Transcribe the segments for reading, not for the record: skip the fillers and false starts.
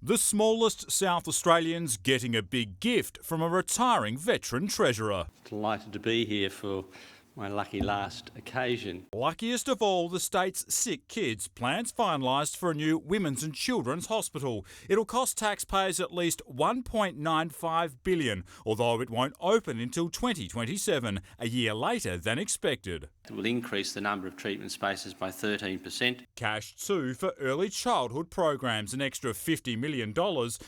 The smallest South Australians getting a big gift from a retiring veteran treasurer. Delighted to be here for my lucky last occasion. Luckiest of all, the state's sick kids. Plans finalised for a new women's and children's hospital. It'll cost taxpayers at least $1.95 billion, although it won't open until 2027, a year later than expected. It will increase the number of treatment spaces by 13%. Cash too for early childhood programs, an extra $50 million,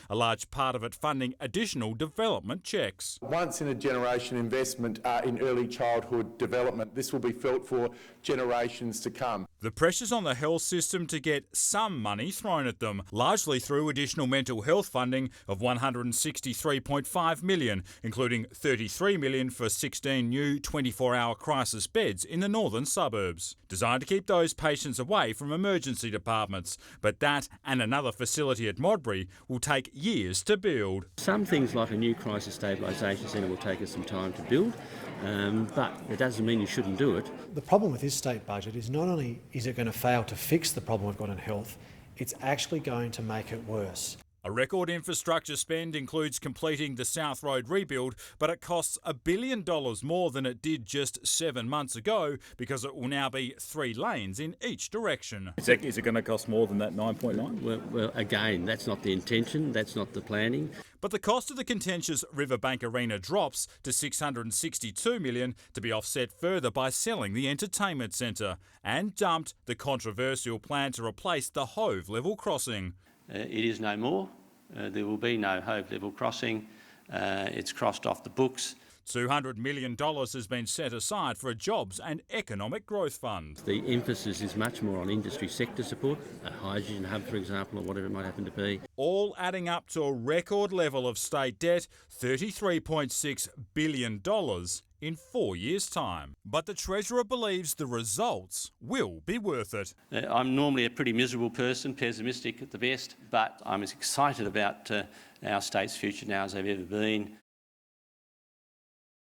a large part of it funding additional development checks. Once in a generation investment in early childhood development. This will be felt for generations to come. The pressures on the health system to get some money thrown at them, largely through additional mental health funding of $163.5 million, including $33 million for 16 new 24-hour crisis beds in the northern suburbs, designed to keep those patients away from emergency departments. But that and another facility at Modbury will take years to build. Some things like a new crisis stabilisation centre will take us some time to build, but it doesn't mean you shouldn't do it. The problem with this state budget is not only is it going to fail to fix the problem we've got in health, it's actually going to make it worse. A record infrastructure spend includes completing the South Road rebuild, but it costs $1 billion more than it did just 7 months ago because it will now be 3 lanes in each direction. Is it going to cost more than that 9.9? Well, again, that's not the intention, that's not the planning. But the cost of the contentious Riverbank Arena drops to $662 million to be offset further by selling the entertainment centre, and dumped the controversial plan to replace the Hove level crossing. It is no more. There will be no Hove level crossing. It's crossed off the books. $200 million has been set aside for a jobs and economic growth fund. The emphasis is much more on industry sector support, a hydrogen hub, for example, or whatever it might happen to be. All adding up to a record level of state debt, $33.6 billion in 4 years' time. But the Treasurer believes the results will be worth it. I'm normally a pretty miserable person, pessimistic at the best, but I'm as excited about our state's future now as I've ever been.